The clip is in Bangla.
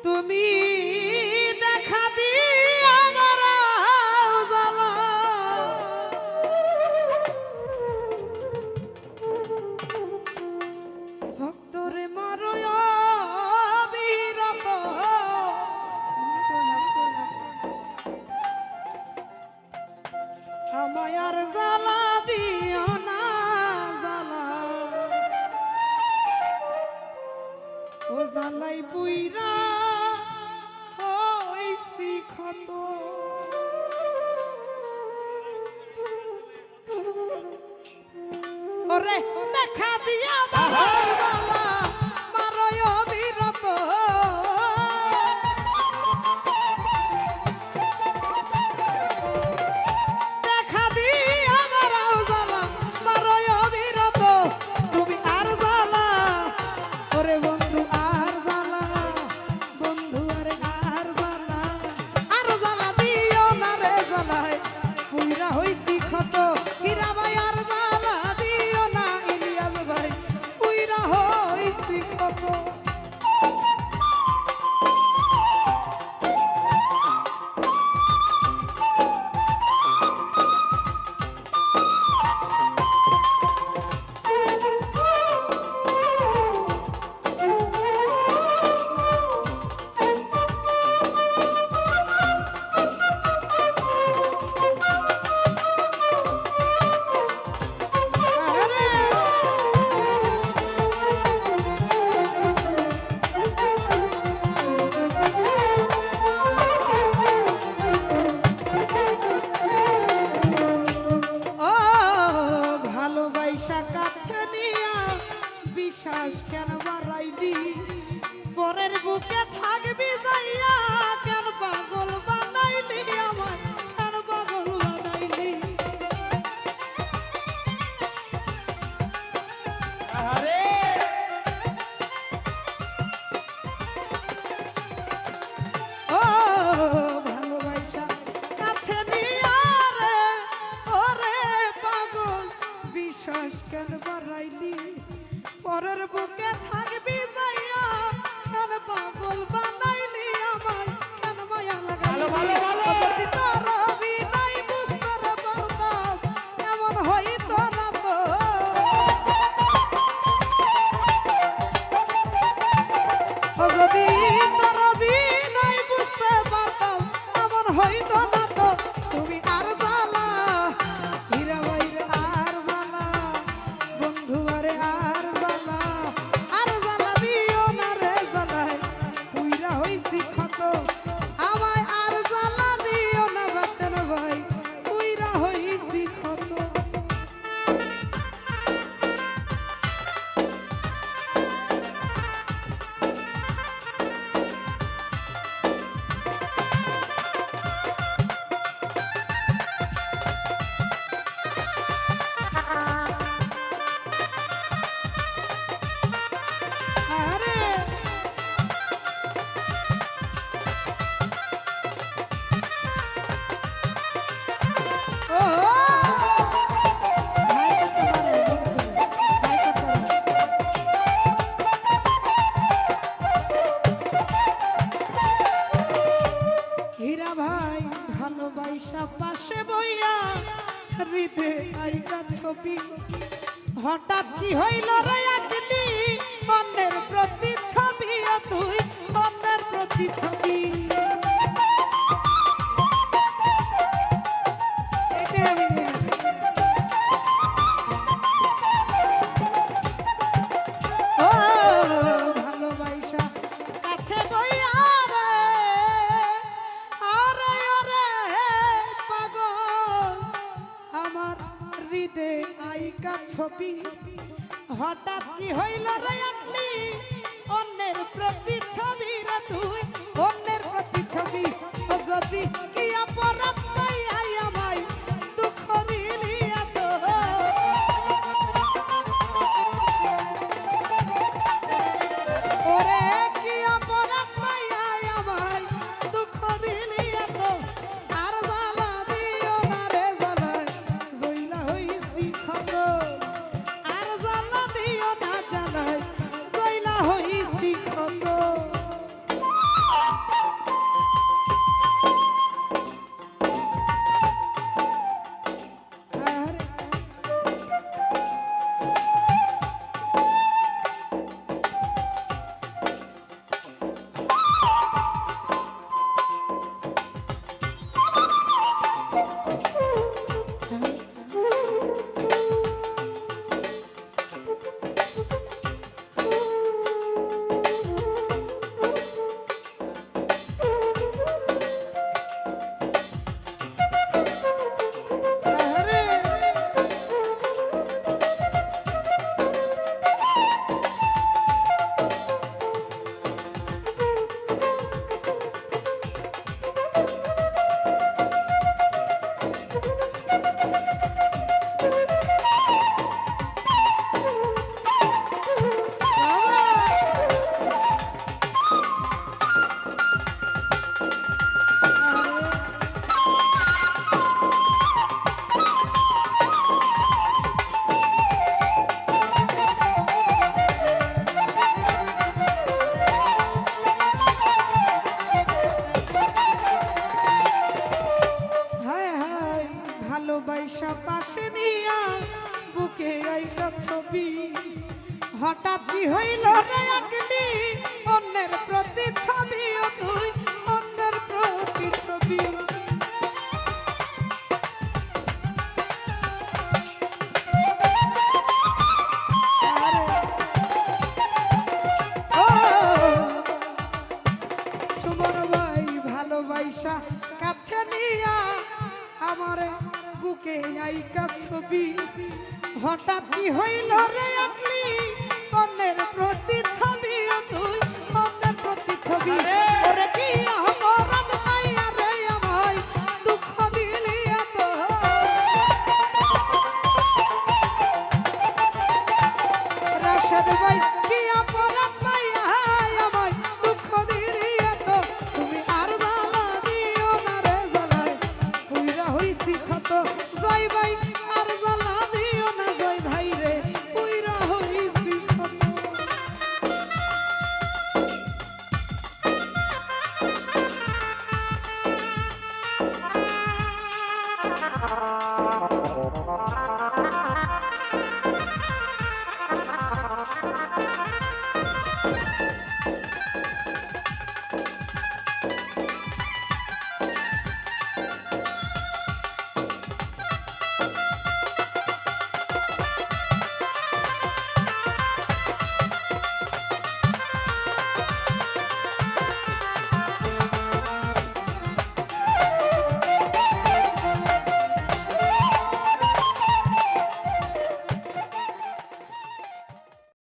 তুমি দেখা দিয়ে আমার জ্বালা ভক্তরে মারয় বিরত আমায় আর জ্বালা দিও না জ্বালা ও জ্বালাই পুইরা হইছি ক্ষত ওরে দেখা দিয়া জ্বালা মারয় বিরত দেখা দিয়া আমার জ্বালা মারয় বিরত তুমি আর জ্বালা ওরে বন্ধু আর জ্বালা বন্ধু আরে আর জ্বালা দিও না রে জ্বালায় পুইরা হইছি ক্ষত হীরা ভাই আর জ্বালা দিও না ইলিয়াস ভাই পুইরা হইছি ক্ষত বিশ্বাস কেন বাড়াইলি পরের বুকে থাকবি যাইয়া কেন পাগল বানাইলি আমার কেন পাগল বানাইলি ও ভালোবাসা কাছে নিয়া রে ওরে পাগল বিশ্বাস কেন বাড়াইলি পরের বুকে থাকবি যাইয়া কেন পাগল বানাইলি আমায় কেন মায়া লাগাইলি যদি তোর বিনাই বুঝতে পারতাম এমন হইত না তো যদি তোর বিনাই বুঝতে পারতাম এমন হইত না তো তুমি আর জ্বালা হীরা ভাইরে আর জ্বালা বন্ধু আরে আর আমায় আর জ্বালা দিও না বাতেন ভাই পুইরা হইছি ক্ষত হীরা ভাই ভালোবাসা পাশে বইয়া হৃদে আইকা ছবি হঠাৎ কি হইল রে আকলি অন্যের প্রতি ছবি তুই অন্যের প্রতি ছবি ছবি হঠাৎ কি হইল রে আকলি অন্যের প্রতি ছবি রে তুই অন্যের প্রতি ছবি যদি কি অপরাধ পাইয়া আমায় দুঃখ দিলি এত ওরে কি অপরাধ পাইয়া আমায় দুঃখ দিলি এত আর জ্বালা দিও না রে জ্বালা জইলা হইছি ক্ষত আর জ্বালা দিও না জ্বালায় নিয়া আমার বুকে আইকা ছবি হঠাৎ কি হইল রে আকলি মনের প্রতি ছবি